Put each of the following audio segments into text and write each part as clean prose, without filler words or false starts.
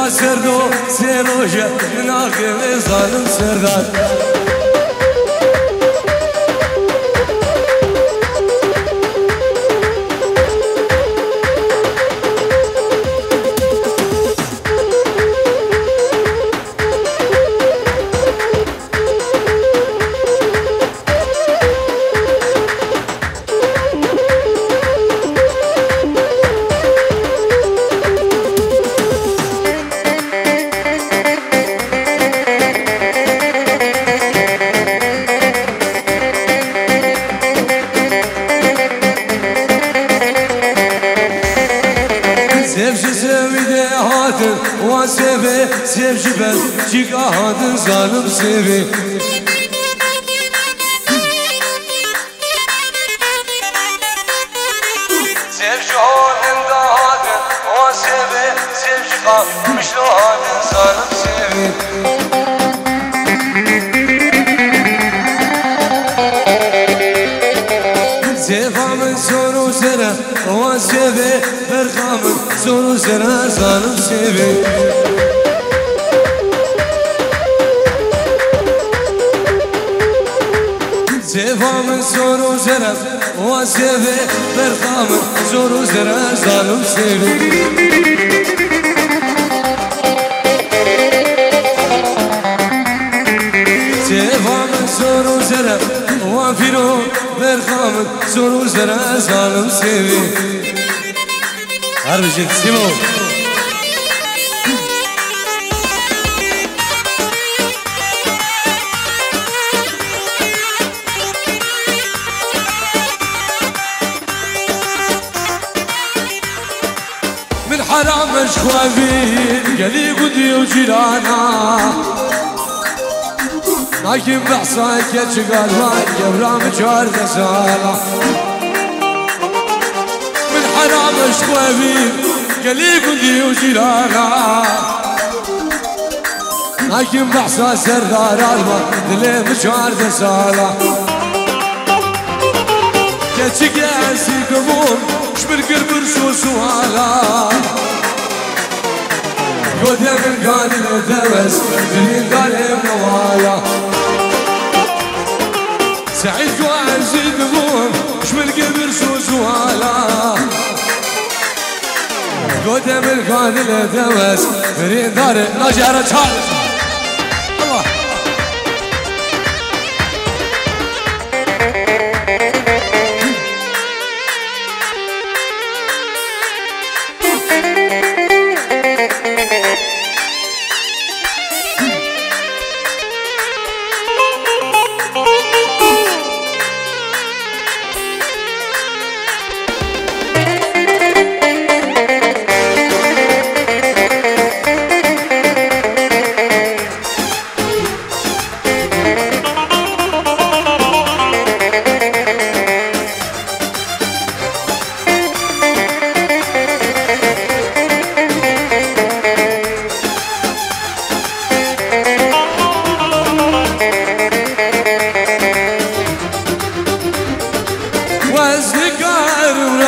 سردو سروجه ناخذ ظالم سردار واسبه سيف جبل جيك هذا ظالم سيفي سيف جهود هذا واسبه سيف جبل مش لو هذا ظالم سيفي سيفا من سور وزرع واسبه فرقا من سور وزرع ظالم سيفي سيفا من سور وزرع واسبه فرقا من سور وزرع ظالم سيفي سيفا من سور وزرع وافيرو فرقا من سور وزرع ظالم سيفي هرجت سيمو من حرام مشخوافين قالي قدي وجيرانا لكن بحصاك يا شقال واي قبرام جار غزالة من حرام مشخوافين قالي قدي وجيرانا لكن بحصا سردار الما دلي مجار غزالة يا شقال سيقبون شمر قربر شو سوالا قد من قال الدرس من قال موالا سعيد وعز دموم شمر قربر شو سوالا قد من قال الدرس من دار نجارة شال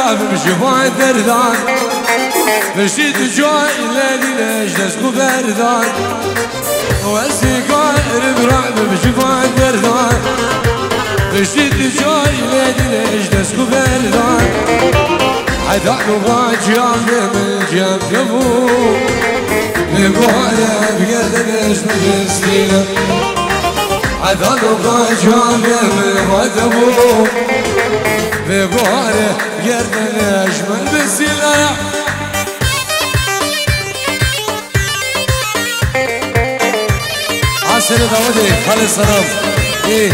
الله بجوان دردان بشتي جوي ليلي لجلس بردان والسيقار برعب بجوان دردان بشتي جوي ليلي لجلس بردان حدان وغاجيان من جنب يبو بقوانا بقرد نجم بسكينة حدان وغاجيان من غدبو بقوانا بقرد نجم بسكينة عسل داودي خالي صرام ايه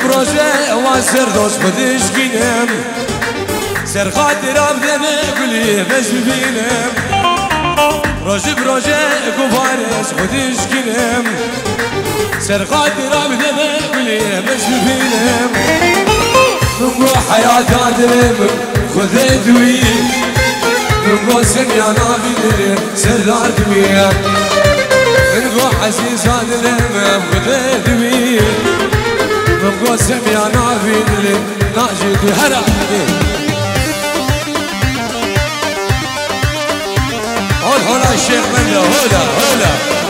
بروجه واسر دوست بدش گینم سر خاطرم دمه گلی بس ببینم بروجه گوارش بدش گینم سر خاطرم دمه گلی بس ببینم نمو حیات آدم خود دوی بگو سمیانا بیدری سردار دمیه بگو عزیزان دلم خده دمیه بگو سمیانا بیدری ناجدی هرا هلا الشيخ ملا هلا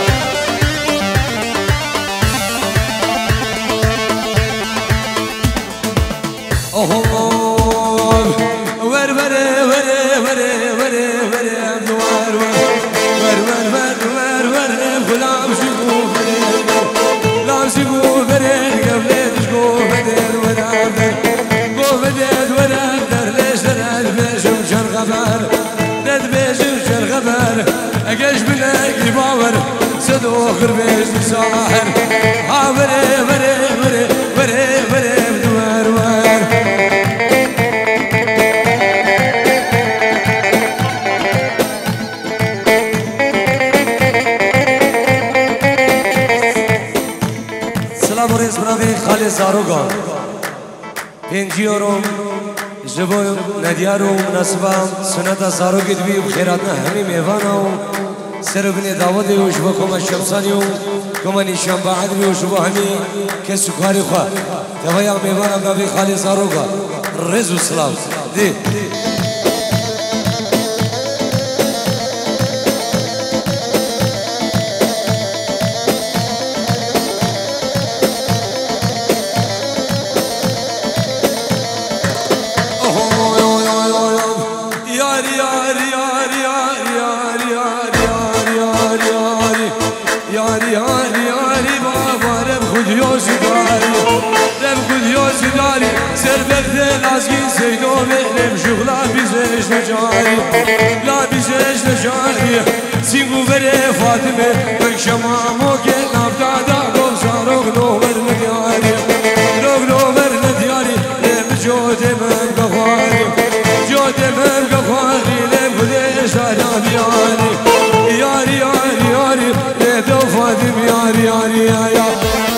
اجش بلاقي باور صدوخ ربيش ساحر ها وري وري وري وري وري بدوار وار سلام وريس برافي خالد زاروغا بنجيورم جبو نديارو مناسبة سنة زاروغ دبي بخيراتنا همي ميفانو سربني داودي وشبه كما الشمساني كما نشان بعدني وشبه همي كسكاري خوا تفايا ميوانا بنابي خالي زاروغا رزو سلام دي لا بيزيش نجاري سيقو بري فاطمة من شمامو كي نبدادا قوم ساروغ نوبر ندياري روغ نوبر ندياري لم جودي من قفاري جودي من قفاري لم بديش على بياري ياري ياري ياري لدو فاطم ياري ياري ياري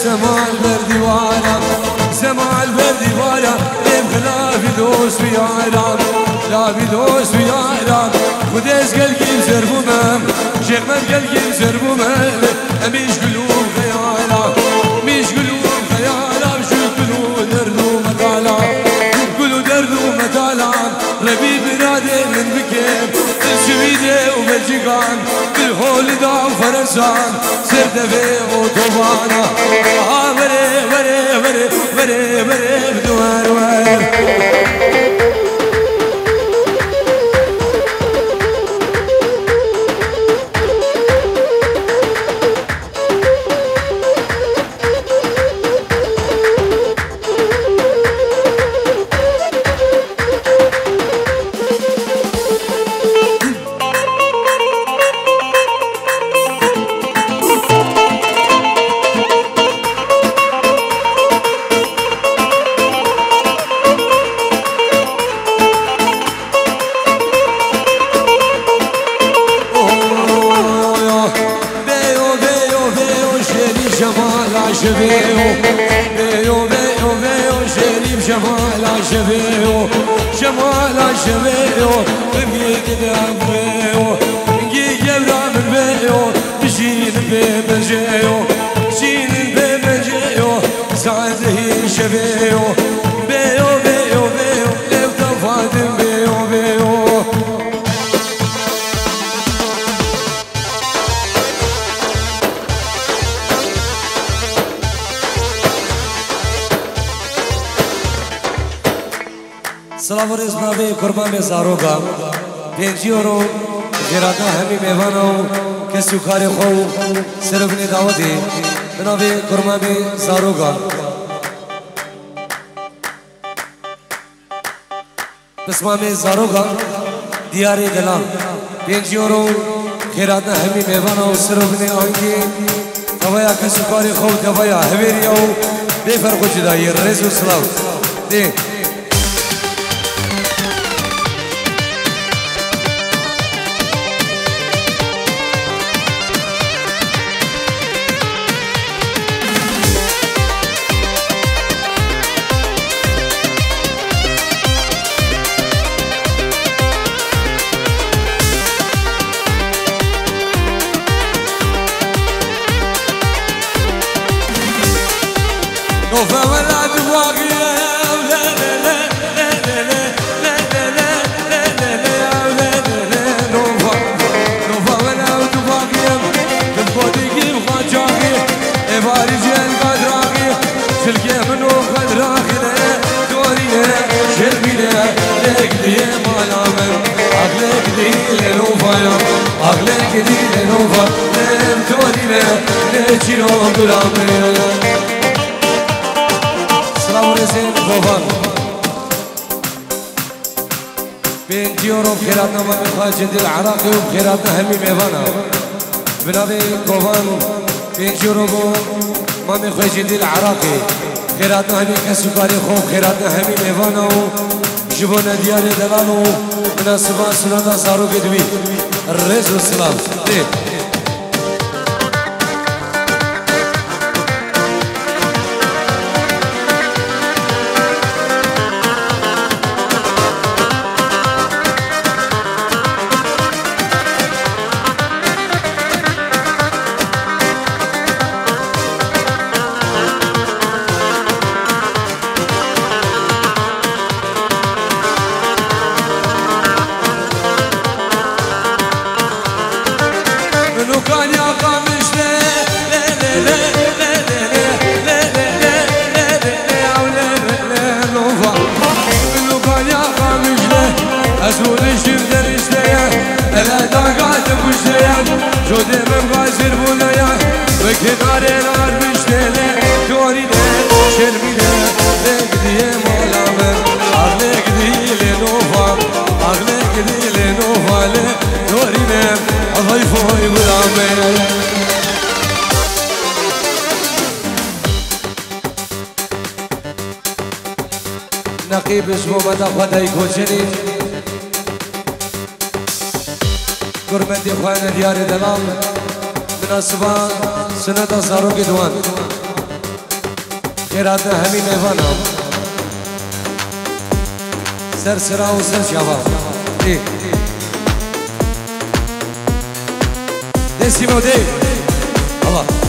سماع البردي وانا سماع البردي وانا لا في دوس في عرام لا في دوس في عرام خديس قلقي مسربو مام شيخ من قلقي مسربو مام مش قلوب خيالا مش قلوب خيالا شو قلوب دردو مطالع قلوب دردو مطالع ربي برادي من بكيم السويدة وبلجيكان بالهولندا وفرنسان سرد في اوتوبانا وري وري وري وري وري بدوار وار سلام ورز ناوی قربان به زاروگا بینجیورو گرادا همی میوانو کسیو کاری خو سرفنی دعوتی بناوی قربان به زاروگا بسمامي زاروغا دياري دلان 5 يورو خيراتنا همي ميوانا وسروبني آنگي كوايا كسكاري خوب كوايا هبيريا و بفرقو جداي رزو سلاو دي خيراتنا ما بخاجد العراقي وبخيراتنا همي ميفانا بنابي كوفان 5 يورو ما بخاجد العراقي خيراتنا همي كسكاري خو خيراتنا همي ميفانا وجبونا دياري دلالو من السبان سنة صارو قدوي الرئيس والسلام نقيب اسمه مدى خدای کوچنی قربتی خواه دیار دلال مناسبه سنت سارو کی دوان خیرات همی میوانا سر سرا و سر شابا دسیمو دی الله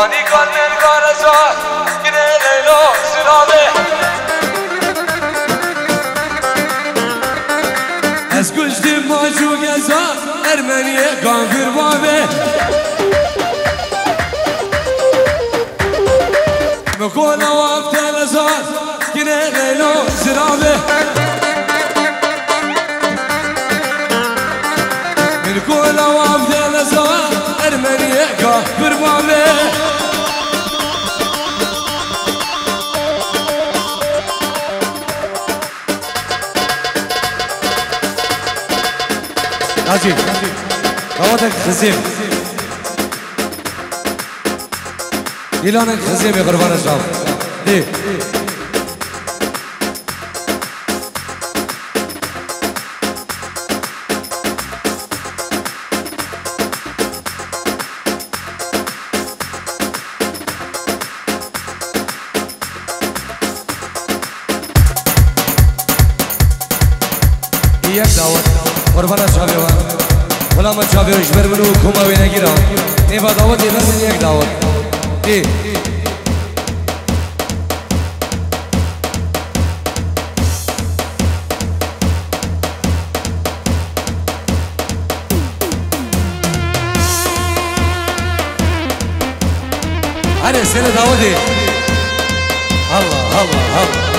Ani kalbin karasa yine Leyla sıra از کشتیم ماجو گزا ارمنیه کافر بابه مکولا وقت لزار گنه غیلو زرابه مکولا وقت لزار ارمنیه کافر بابه عجيب رواتك خزيم إلانك خزيم يا قربان الشعب دي یک دعوت قربان شابه و غلام شابه و جبر منو کما و نگیران نیبا دعوت یه یک دعوت ای هره سنه دعوتی الله الله الله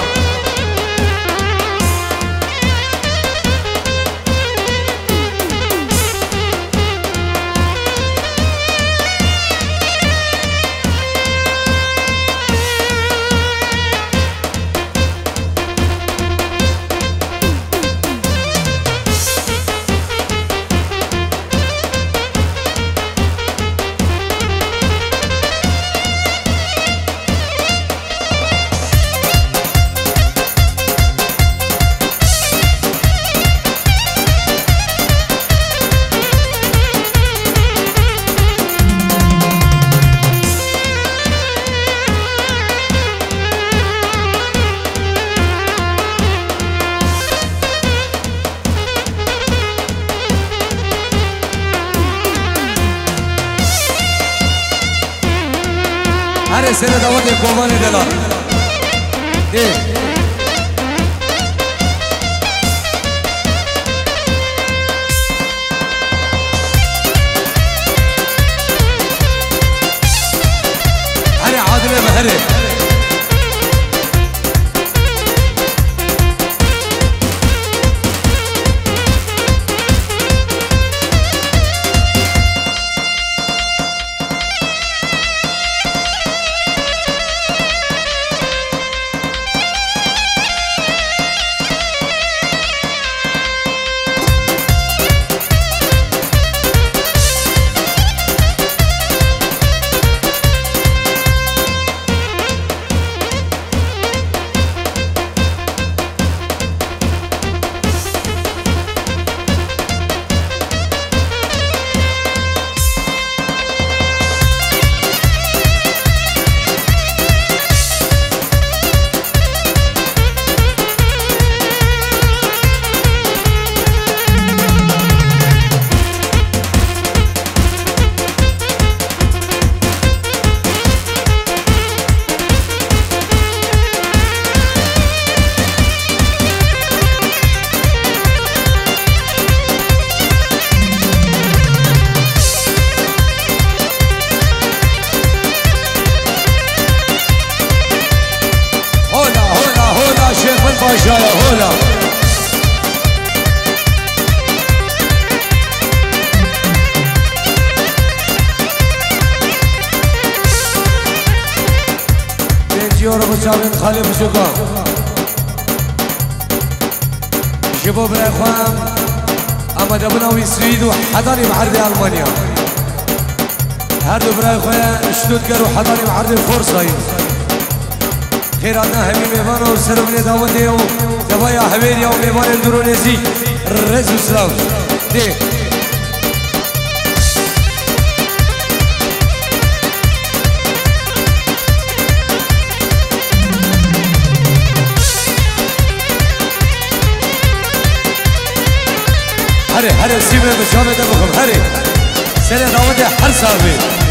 هر سنه دعوت قربان دلار هر عادله بهره باشا هولا بنجي ورا بتشاورن خالي بشوكا شباب الاخوان اما دبناوي سويد وحضري بعرض المانيا هردو براي خويا شتوتغارت وحضري بعرض فرصه خيراتنا همي ميوان وسربني دعوتي ودبايا حويريا وميوان اندونيسي رزو سلام دي هري سيبنا بشامة دبكم هري سنة دعوتي حر صاحبي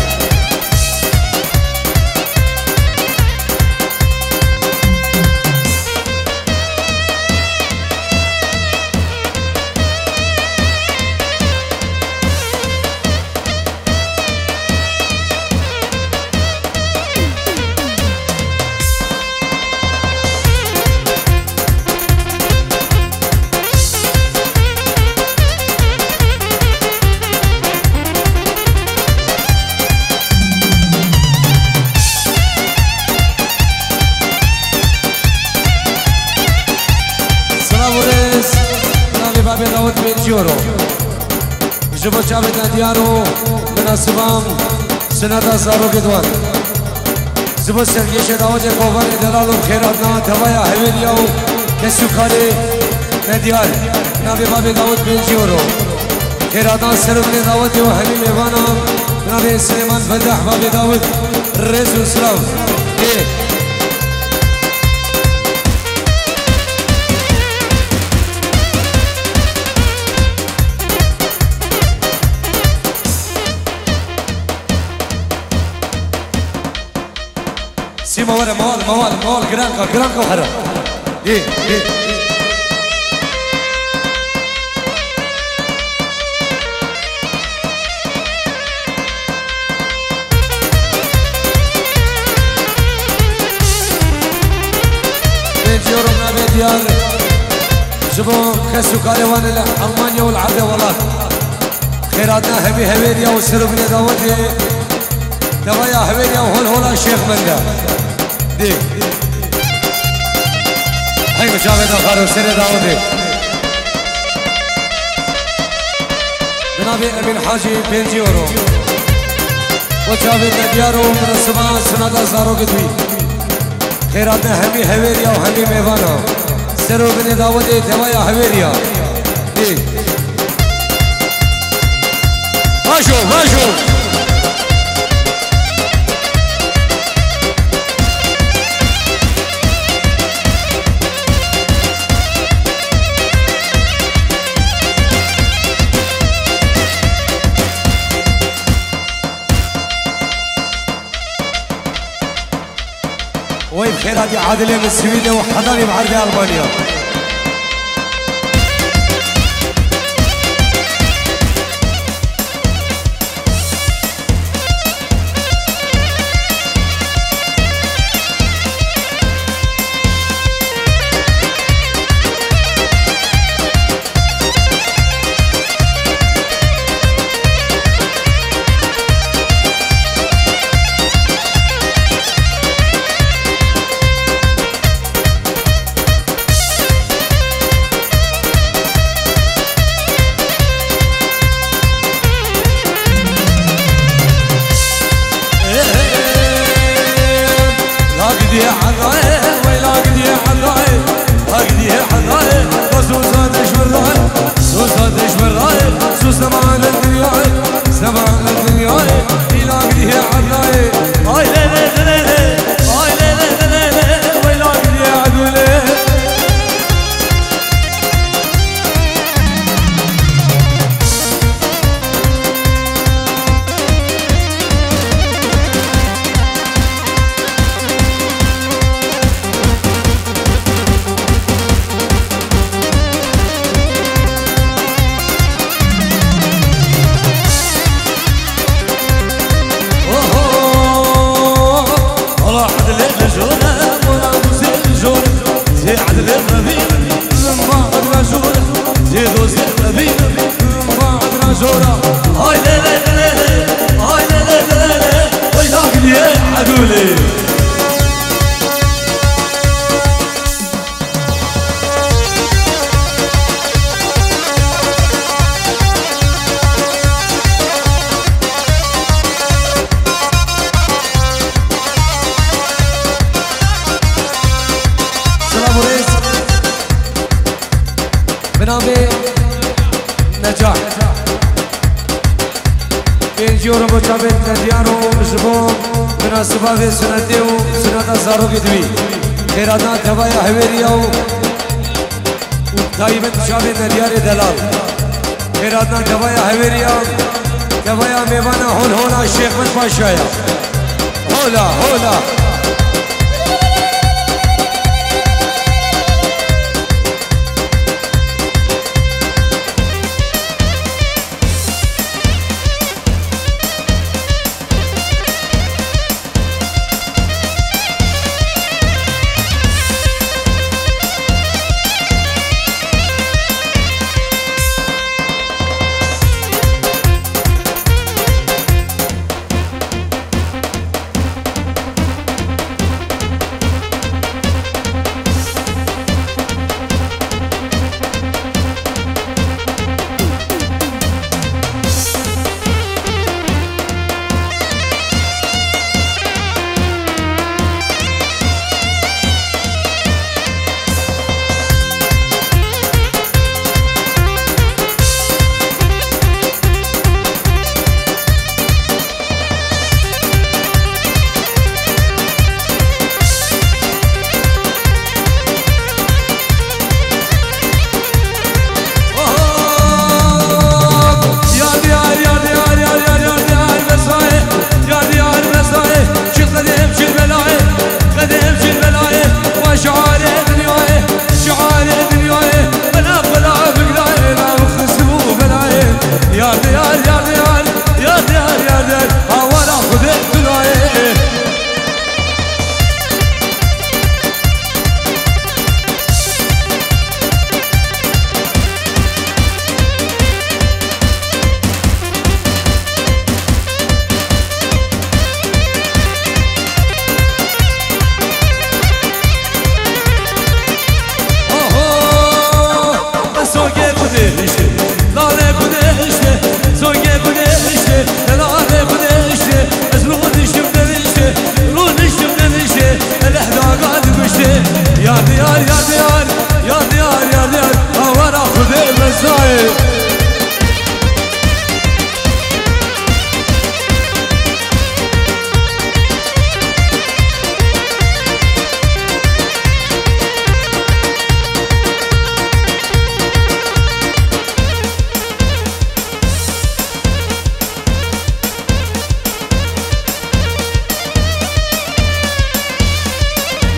يورو جبو شابتنا ديارو مناسبام سنة زارو كدوان زبو سرگیش داوت کوفر دلال و خیراتنا دوایا هویلیا و کسو کاری ندیار نبی بابی داوت 5 یورو خیراتنا سرگلی داوت و همی میوانا نبی سلیمان فتح بابی داوت رز و سلاو سيما ورا موال جرانكو حرام ايه بيجيورو من ديار جبو كسو كاليوان الألمانيا والعربية والله خيراتنا هبي هبيريا وسربنا داوتي دوايا هبيريا وهول الشيخ مندا دي هاي مشاهد آخر سر داودي جناب امين حاجي 5 يورو وشاهد نديارو من السماء سنة زارو قدوي خيراتنا همي هويريا وهمي ميوانا سرو بن داودي دوايا هويريا دي ماشو وين خيراتي عادلين من السويدة وحضاني بعربي ألمانيا نجاح 5 يورو بچابت نديارو جبو مناسبة في سنتي وسنة زارو قدوي خيراتنا دوايا هويريا دايما شابت ندياري دلال خيراتنا دوايا هويريا دوايا ميوانا هولا الشيخ من باشايا هولا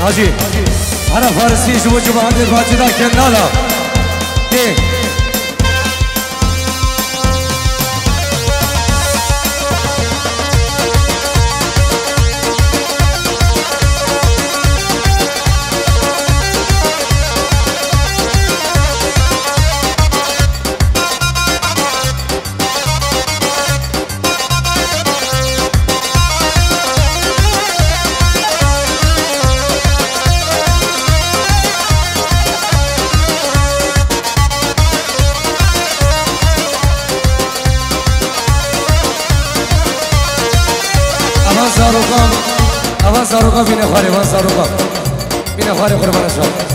حاجی هر فارسی شو جماعت باجدا کنالا دی اول زاروقا بینه خاره بینه خاره قربان شد